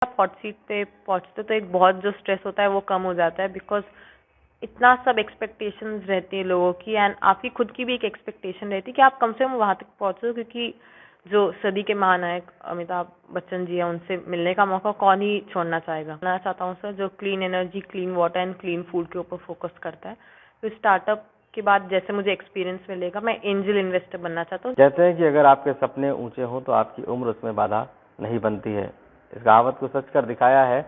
आप hot seat पे पहुंचते तो एक बहुत जो स्ट्रेस होता है वो कम हो जाता है, बिकॉज इतना सब एक्सपेक्टेशंस रहती है लोगों की, एंड आपकी खुद की भी एक एक्सपेक्टेशन रहती है कि आप कम से कम वहाँ तक पहुँचो, क्योंकि जो सदी के महानायक अमिताभ बच्चन जी हैं उनसे मिलने का मौका कौन ही छोड़ना चाहेगा। मैं चाहता हूँ सर जो clean energy, clean water and clean food के ऊपर फोकस करता है। तो स्टार्टअप के बाद जैसे मुझे एक्सपीरियंस मिलेगा, मैं एंजल इन्वेस्टर बनना चाहता हूँ। कहते हैं कि अगर आपके सपने ऊंचे हों तो आपकी उम्र उसमें बाधा नहीं बनती है। इस कहावत को सच कर दिखाया है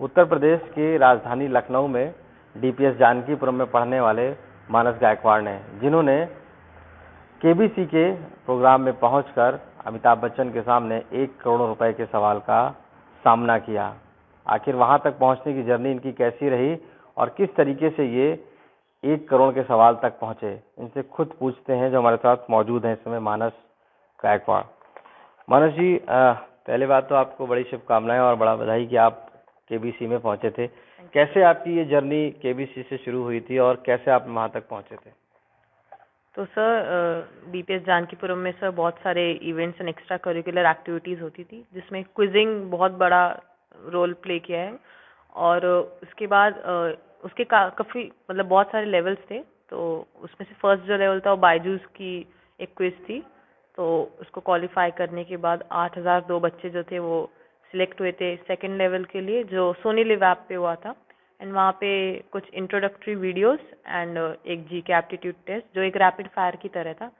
उत्तर प्रदेश की राजधानी लखनऊ में डीपीएस जानकीपुरम में पढ़ने वाले मानस गायकवाड़ ने, जिन्होंने केबीसी के प्रोग्राम में पहुंचकर अमिताभ बच्चन के सामने 1 करोड़ रुपए के सवाल का सामना किया। आखिर वहां तक पहुंचने की जर्नी इनकी कैसी रही और किस तरीके से ये 1 करोड़ के सवाल तक पहुंचे, इनसे खुद पूछते हैं जो हमारे साथ मौजूद हैं इस समय, मानस गायकवाड़। मानस जी, पहले बात तो आपको बड़ी शुभकामनाएं और बड़ा बधाई कि आप केबीसी में पहुंचे थे। कैसे आपकी ये जर्नी केबीसी से शुरू हुई थी और कैसे आप वहां तक पहुंचे थे? तो सर डीपीएस जानकीपुरम में सर बहुत सारे events and extra curricular activities होती थी, जिसमें क्विजिंग बहुत बड़ा रोल प्ले किया है। और उसके बाद उसके काफ़ी मतलब बहुत सारे लेवल्स थे। तो उसमें से फर्स्ट जो लेवल था वो बायजूस की एक क्विज थी। तो उसको क्वालिफाई करने के बाद 8002 बच्चे जो थे वो सिलेक्ट हुए थे सेकंड लेवल के लिए, जो सोनी लिव ऐप पे हुआ था। एंड वहाँ पे कुछ इंट्रोडक्टरी वीडियोस एंड एक जीके एप्टीट्यूड टेस्ट जो एक रैपिड फायर की तरह था,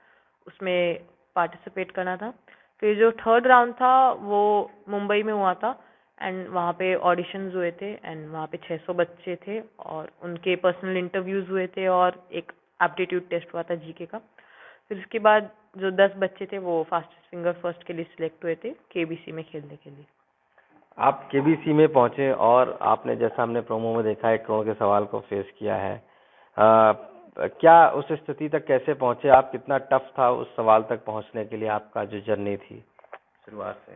उसमें पार्टिसिपेट करना था। फिर जो थर्ड राउंड था वो मुंबई में हुआ था, एंड वहाँ पे ऑडिशंस हुए थे, एंड वहाँ पे 600 बच्चे थे और उनके पर्सनल इंटरव्यूज हुए थे और एक एप्टीट्यूड टेस्ट हुआ था जीके का। फिर उसके बाद जो 10 बच्चे थे वो फास्टेस्ट फिंगर फर्स्ट के लिए सिलेक्ट हुए थे केबीसी में खेलने के लिए। आप केबीसी में पहुंचे और आपने, जैसा हमने प्रोमो में देखा, 1 करोड़ के सवाल को फेस किया है। क्या उस स्थिति तक कैसे पहुंचे आप? कितना टफ था उस सवाल तक पहुंचने के लिए आपका जो जर्नी थी शुरुआत से?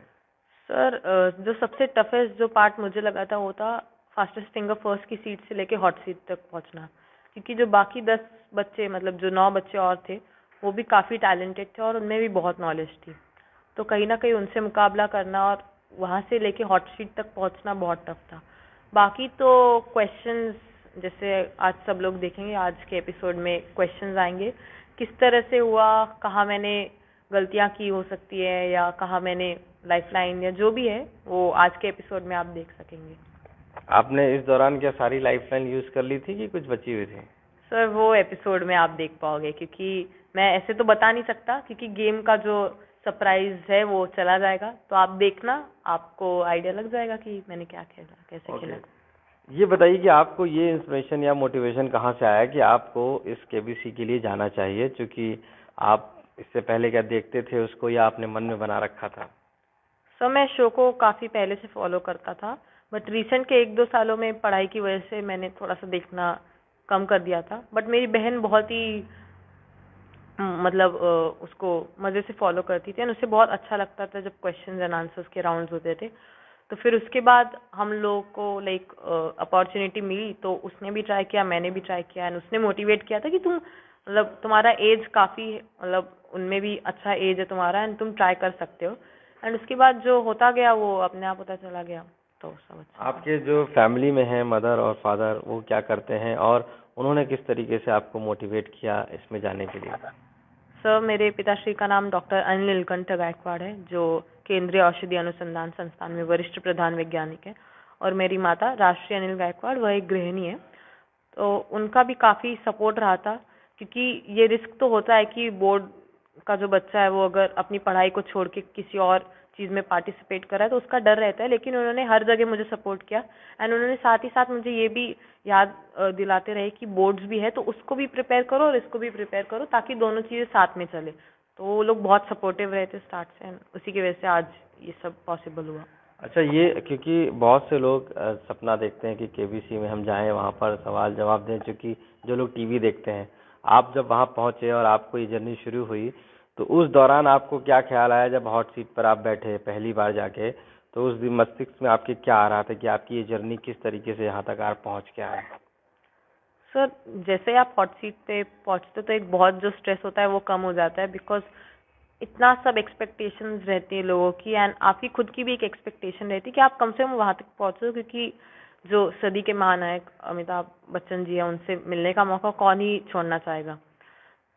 सर जो सबसे टफेस्ट जो पार्ट मुझे लगा था वो था फास्टेस्ट फिंगर फर्स्ट की सीट से लेके हॉट सीट तक पहुंचना, क्योंकि जो बाकी 10 बच्चे मतलब जो 9 बच्चे और थे वो भी काफ़ी टैलेंटेड थे और उनमें भी बहुत नॉलेज थी। तो कहीं ना कहीं उनसे मुकाबला करना और वहाँ से लेके हॉट सीट तक पहुंचना बहुत टफ था। बाकी तो क्वेश्चंस जैसे आज सब लोग देखेंगे, आज के एपिसोड में क्वेश्चंस आएंगे किस तरह से हुआ, कहाँ मैंने गलतियाँ की हो सकती है, या कहाँ मैंने लाइफलाइन या जो भी है वो आज के एपिसोड में आप देख सकेंगे। आपने इस दौरान क्या सारी लाइफलाइन यूज कर ली थी कि कुछ बची हुई थी? सर वो एपिसोड में आप देख पाओगे, क्योंकि मैं ऐसे तो बता नहीं सकता, क्योंकि गेम का जो सरप्राइज है वो चला जाएगा। तो आप देखना, आपको आइडिया लग जाएगा कि मैंने क्या खेला, कैसे खेला। ये बताइए कि आपको ये इंस्पिरेशन या मोटिवेशन कहाँ से आया कि आपको इस केबीसी के लिए जाना चाहिए, क्योंकि आप इससे पहले क्या देखते थे उसको या आपने मन में बना रखा था? सर मैं शो को काफ़ी पहले से फॉलो करता था, बट रिसेंट के 1-2 सालों में पढ़ाई की वजह से मैंने थोड़ा सा देखना कम कर दिया था। बट मेरी बहन बहुत ही मतलब उसको मज़े से फॉलो करती थी, और उससे बहुत अच्छा लगता था जब क्वेश्चंस एंड आंसर्स के राउंड्स होते थे। तो फिर उसके बाद हम लोग को लाइक अपॉर्चुनिटी मिली, तो उसने भी ट्राई किया, मैंने भी ट्राई किया, एंड उसने मोटिवेट किया था कि तुम मतलब तुम्हारा एज काफ़ी मतलब उनमें भी अच्छा एज है तुम्हारा, एंड तुम ट्राई कर सकते हो। एंड उसके बाद जो होता गया वो अपने आप होता चला गया। तो सब अच्छा था। आपके जो फैमिली में हैं मदर और फादर, वो क्या करते हैं और उन्होंने किस तरीके से आपको मोटिवेट किया इसमें जाने के लिए? सर मेरे पिताश्री का नाम डॉक्टर अनिल नीलकंठ गायकवाड़ है, जो केंद्रीय औषधि अनुसंधान संस्थान में वरिष्ठ प्रधान वैज्ञानिक है। और मेरी माता राष्ट्रीय अनिल गायकवाड़, वह एक गृहिणी है। तो उनका भी काफ़ी सपोर्ट रहा था, क्योंकि ये रिस्क तो होता है कि बोर्ड का जो बच्चा है वो अगर अपनी पढ़ाई को छोड़ के किसी और चीज़ में पार्टिसिपेट कर रहा है तो उसका डर रहता है, लेकिन उन्होंने हर जगह मुझे सपोर्ट किया। एंड उन्होंने साथ ही साथ मुझे ये भी याद दिलाते रहे कि बोर्ड्स भी है तो उसको भी प्रिपेयर करो और इसको भी प्रिपेयर करो, ताकि दोनों चीज़ें साथ में चले। तो वो लोग बहुत सपोर्टिव रहे थे स्टार्ट से, एंड उसी की वजह से आज ये सब पॉसिबल हुआ। अच्छा, ये क्योंकि बहुत से लोग सपना देखते हैं कि केबीसी में हम जाएं, वहाँ पर सवाल जवाब दें, क्योंकि जो लोग टीवी देखते हैं। आप जब वहाँ पहुँचे और आपको ये जर्नी शुरू हुई, तो उस दौरान आपको क्या ख्याल आया जब हॉट सीट पर आप बैठे पहली बार जाके? तो उस दिन मस्तिष्क में आपके क्या आ रहा था कि आपकी ये जर्नी किस तरीके से यहाँ तक आप पहुँच के आए? सर जैसे आप हॉट सीट पे पहुंचते तो एक बहुत जो स्ट्रेस होता है वो कम हो जाता है, बिकॉज इतना सब एक्सपेक्टेशंस रहती है लोगों की, एंड आपकी खुद की भी एक एक्सपेक्टेशन रहती है कि आप कम से कम वहाँ तक पहुँचो, क्योंकि जो सदी के महानायक अमिताभ बच्चन जी हैं उनसे मिलने का मौका कौन ही छोड़ना चाहेगा।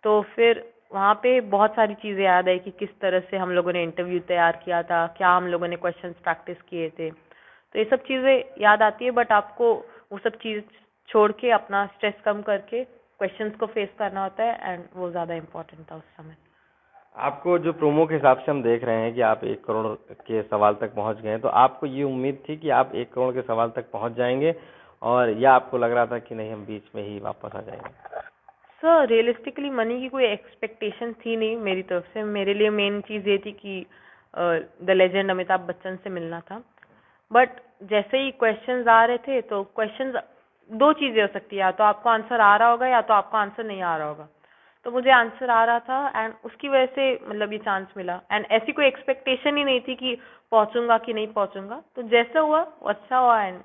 तो फिर वहाँ पे बहुत सारी चीज़ें याद आई कि किस तरह से हम लोगों ने इंटरव्यू तैयार किया था, क्या हम लोगों ने क्वेश्चंस प्रैक्टिस किए थे, तो ये सब चीज़ें याद आती है। बट आपको वो सब चीज़ छोड़ के अपना स्ट्रेस कम करके क्वेश्चंस को फेस करना होता है, एंड वो ज़्यादा इम्पोर्टेंट था उस समय। आपको जो प्रोमो के हिसाब से हम देख रहे हैं कि आप 1 करोड़ के सवाल तक पहुंच गए हैं, तो आपको ये उम्मीद थी कि आप 1 करोड़ के सवाल तक पहुंच जाएंगे, और या आपको लग रहा था कि नहीं हम बीच में ही वापस आ जाएंगे? सर रियलिस्टिकली मनी की कोई एक्सपेक्टेशन थी नहीं मेरी तरफ से। मेरे लिए मेन चीज़ ये थी कि द लेजेंड अमिताभ बच्चन से मिलना था। बट जैसे ही क्वेश्चंस आ रहे थे, तो क्वेश्चंस दो चीज़ें हो सकती है, या तो आपको आंसर आ रहा होगा या तो आपको आंसर नहीं आ रहा होगा। तो मुझे आंसर आ रहा था, एंड उसकी वजह से मतलब ये चांस मिला, एंड ऐसी कोई एक्सपेक्टेशन ही नहीं थी कि पहुंचूंगा कि नहीं पहुंचूंगा। तो जैसा हुआ वो अच्छा हुआ, एंड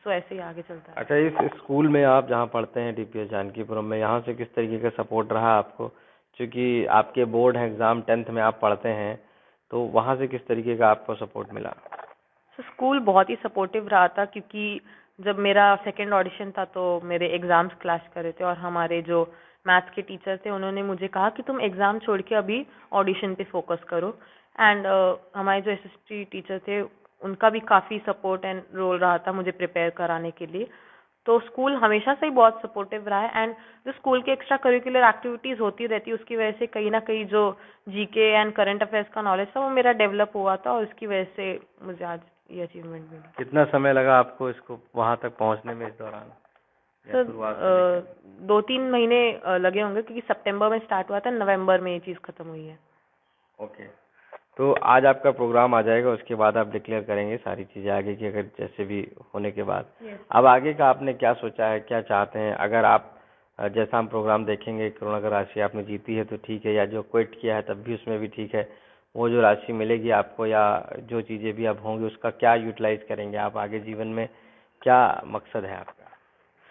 तो ऐसे ही आगे चलता है। अच्छा, इस स्कूल में आप जहाँ पढ़ते हैं डीपीएस जानकीपुरम में, यहाँ से किस तरीके का सपोर्ट रहा आपको? क्योंकि आपके बोर्ड है एग्जाम 10th में आप पढ़ते हैं, तो वहाँ से किस तरीके का आपको सपोर्ट मिला? तो स्कूल बहुत ही सपोर्टिव रहा था, क्योंकि जब मेरा सेकंड ऑडिशन था तो मेरे एग्जाम्स क्लैश कर रहे थे, और हमारे जो मैथ्स के टीचर थे उन्होंने मुझे कहा कि तुम एग्जाम छोड़ के अभी ऑडिशन पे फोकस करो। एंड हमारे जो एसएसटी टीचर थे उनका भी काफ़ी सपोर्ट एंड रोल रहा था मुझे प्रिपेयर कराने के लिए। तो स्कूल हमेशा से ही बहुत सपोर्टिव रहा है, एंड जो स्कूल के एक्स्ट्रा करिकुलर एक्टिविटीज़ होती रहती है उसकी वजह से कहीं ना कहीं जो जीके एंड करंट अफेयर्स का नॉलेज था वो मेरा डेवलप हुआ था, और उसकी वजह से मुझे आज ये अचीवमेंट मिली। कितना समय लगा आपको इसको वहाँ तक पहुँचने में, इस दौरान या सर शुरुआत से लेकर? 2-3 महीने लगे होंगे, क्योंकि सितंबर में स्टार्ट हुआ था, नवंबर में ये चीज़ खत्म हुई है। ओके, तो आज आपका प्रोग्राम आ जाएगा, उसके बाद आप डिक्लेयर करेंगे सारी चीज़ें आगे की, अगर जैसे भी होने के बाद। यस। अब आगे का आपने क्या सोचा है, क्या चाहते हैं? अगर आप जैसा हम प्रोग्राम देखेंगे, 1 करोड़ अगर राशि आपने जीती है तो ठीक है, या जो क्विट किया है तब भी उसमें भी ठीक है, वो जो राशि मिलेगी आपको या जो चीज़ें भी अब होंगी उसका क्या यूटिलाइज करेंगे आप आगे जीवन में? क्या मकसद है आपका?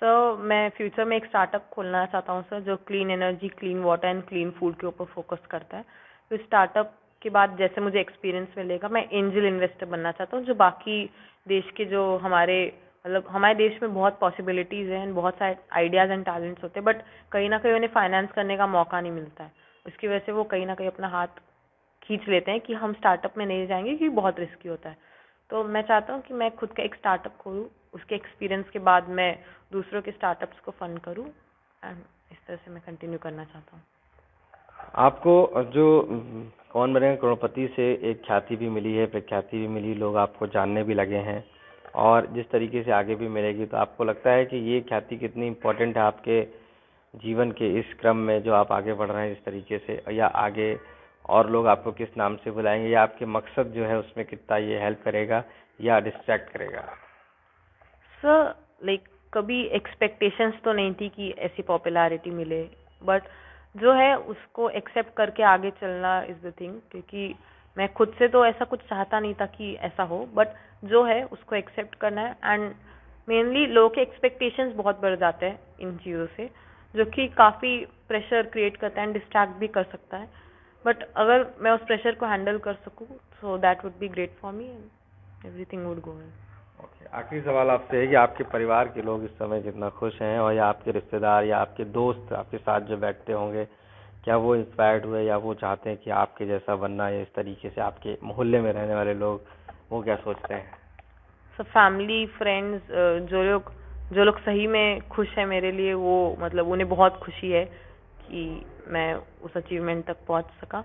सर मैं फ्यूचर में एक स्टार्टअप खोलना चाहता हूँ सर, जो clean energy, clean water and clean food के ऊपर फोकस करता है। तो स्टार्टअप के बाद जैसे मुझे एक्सपीरियंस मिलेगा, मैं एंजल इन्वेस्टर बनना चाहता हूँ, जो बाकी देश के जो हमारे मतलब हमारे देश में बहुत पॉसिबिलिटीज़ हैं, बहुत सारे आइडियाज़ एंड टैलेंट्स होते हैं, बट कहीं ना कहीं उन्हें फाइनेंस करने का मौका नहीं मिलता है। उसकी वजह से वो कहीं ना कहीं अपना हाथ खींच लेते हैं कि हम स्टार्टअप में नहीं जाएंगे क्योंकि बहुत रिस्की होता है। तो मैं चाहता हूँ कि मैं खुद का एक स्टार्टअप खोलूँ, उसके एक्सपीरियंस के बाद मैं दूसरों के स्टार्टअप्स को फंड करूँ, एंड इस तरह से मैं कंटिन्यू करना चाहता हूँ। आपको जो कौन बनेगा करोड़पति से एक ख्याति भी मिली है, प्रख्याति भी मिली, लोग आपको जानने भी लगे हैं, और जिस तरीके से आगे भी मिलेगी, तो आपको लगता है कि ये ख्याति कितनी इम्पोर्टेंट है आपके जीवन के इस क्रम में जो आप आगे बढ़ रहे हैं इस तरीके से, या आगे और लोग आपको किस नाम से बुलाएंगे, या आपके मकसद जो है उसमें कितना ये हेल्प करेगा या डिस्ट्रैक्ट करेगा? सर लाइक कभी एक्सपेक्टेशंस तो नहीं थी कि ऐसी पॉपुलैरिटी मिले, बट जो है उसको एक्सेप्ट करके आगे चलना इज़ द थिंग, क्योंकि मैं खुद से तो ऐसा कुछ चाहता नहीं था कि ऐसा हो, बट जो है उसको एक्सेप्ट करना है। एंड मेनली लोगों के एक्सपेक्टेशंस बहुत बढ़ जाते हैं इन चीज़ों से, जो कि काफ़ी प्रेशर क्रिएट करता है एंड डिस्ट्रैक्ट भी कर सकता है। बट अगर मैं उस प्रेशर को हैंडल कर सकूँ, so that would be great for me and everything would go well. Okay, आखिरी सवाल आपसे है कि आपके परिवार के लोग इस समय कितना खुश हैं, और या आपके रिश्तेदार या आपके दोस्त आपके साथ जो बैठते होंगे, क्या वो इंस्पायर्ड हुए या वो चाहते हैं कि आपके जैसा बनना, या इस तरीके से आपके मोहल्ले में रहने वाले लोग वो क्या सोचते हैं? सब फैमिली फ्रेंड्स जो लोग सही में खुश हैं मेरे लिए, वो मतलब उन्हें बहुत खुशी है कि मैं उस अचीवमेंट तक पहुंच सका।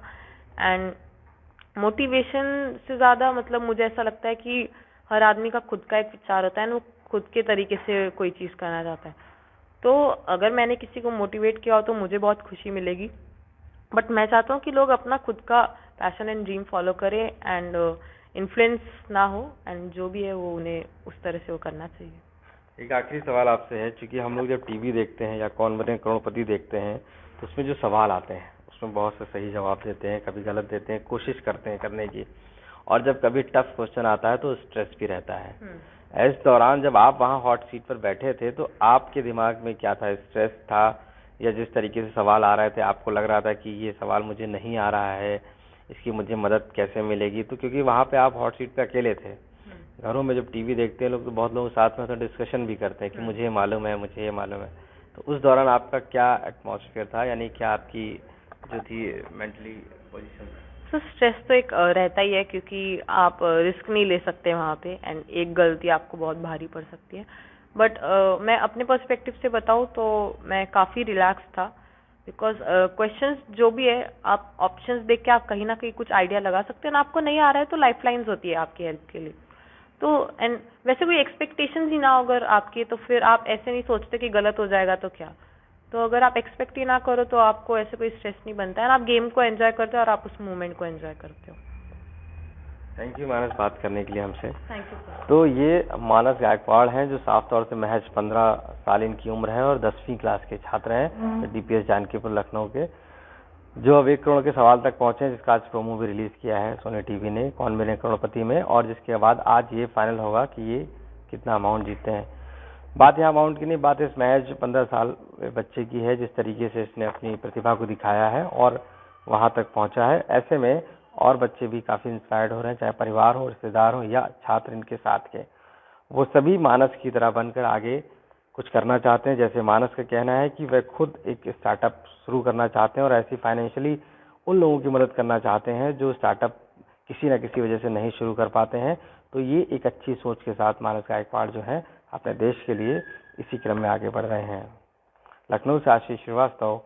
एंड मोटिवेशन से ज़्यादा मतलब मुझे ऐसा लगता है कि हर आदमी का खुद का एक विचार होता है ना, वो खुद के तरीके से कोई चीज़ करना चाहता है। तो अगर मैंने किसी को मोटिवेट किया हो तो मुझे बहुत खुशी मिलेगी, बट मैं चाहता हूँ कि लोग अपना खुद का पैशन एंड ड्रीम फॉलो करें, एंड इन्फ्लुएंस ना हो, एंड जो भी है वो उन्हें उस तरह से वो करना चाहिए। एक आखिरी सवाल आपसे है, क्योंकि हम लोग जब टीवी देखते हैं या कौन बने करोड़पति देखते हैं, तो उसमें जो सवाल आते हैं उसमें बहुत से सही जवाब देते हैं, कभी गलत देते हैं, कोशिश करते हैं करने की, और जब कभी टफ क्वेश्चन आता है तो स्ट्रेस भी रहता है। इस दौरान जब आप वहाँ हॉट सीट पर बैठे थे तो आपके दिमाग में क्या था? स्ट्रेस था या जिस तरीके से सवाल आ रहे थे आपको लग रहा था कि ये सवाल मुझे नहीं आ रहा है, इसकी मुझे मदद कैसे मिलेगी? तो क्योंकि वहाँ पे आप हॉट सीट पे अकेले थे। घरों में जब टीवी देखते हैं लोग तो बहुत लोग साथ में तो डिस्कशन भी करते हैं कि मुझे ये मालूम है, मुझे ये मालूम है। तो उस दौरान आपका क्या एटमॉस्फेयर था, यानी क्या आपकी जो थी मेंटली पोजीशन? तो स्ट्रेस तो एक रहता ही है, क्योंकि आप रिस्क नहीं ले सकते वहाँ पे, एंड एक गलती आपको बहुत भारी पड़ सकती है। बट मैं अपने पर्सपेक्टिव से बताऊँ तो मैं काफ़ी रिलैक्स था, बिकॉज क्वेश्चंस जो भी है आप ऑप्शंस देख के आप कहीं ना कहीं कुछ आइडिया लगा सकते हैं, ना आपको नहीं आ रहा है तो लाइफलाइंस होती है आपकी हेल्प के लिए। तो एंड वैसे कोई एक्सपेक्टेशंस ही ना हो अगर आपकी, तो फिर आप ऐसे नहीं सोचते कि गलत हो जाएगा तो क्या। तो अगर आप एक्सपेक्ट ही ना करो तो आपको ऐसे कोई स्ट्रेस नहीं बनता है, आप गेम को एंजॉय करते हो और आप उस मोमेंट को एंजॉय करते हो। थैंक यू मानस बात करने के लिए हमसे। Thank you sir. तो ये मानस गायकवाड़ हैं जो साफ तौर से महज 15 साल इनकी उम्र है और 10वीं क्लास के छात्र हैं डीपीएस जानकीपुर लखनऊ के, जो अब 1 करोड़ के सवाल तक पहुंचे, जिसका आज प्रोमो भी रिलीज किया है सोनी टीवी ने, कौन बने करोड़पति में, और जिसके बाद आज ये फाइनल होगा कि ये कितना अमाउंट जीतते हैं। बात यहाँ अमाउंट की नहीं, बात इस महज 15 साल बच्चे की है, जिस तरीके से इसने अपनी प्रतिभा को दिखाया है और वहां तक पहुंचा है। ऐसे में और बच्चे भी काफी इंस्पायर्ड हो रहे हैं, चाहे परिवार हो, रिश्तेदार हो या छात्र इनके साथ के, वो सभी मानस की तरह बनकर आगे कुछ करना चाहते हैं। जैसे मानस का कहना है कि वह खुद एक स्टार्टअप शुरू करना चाहते हैं और ऐसी फाइनेंशियली उन लोगों की मदद करना चाहते हैं जो स्टार्टअप किसी न किसी वजह से नहीं शुरू कर पाते हैं। तो ये एक अच्छी सोच के साथ मानस गायकवाड़ जो है अपने देश के लिए इसी क्रम में आगे बढ़ रहे हैं। लखनऊ से आशीष श्रीवास्तव।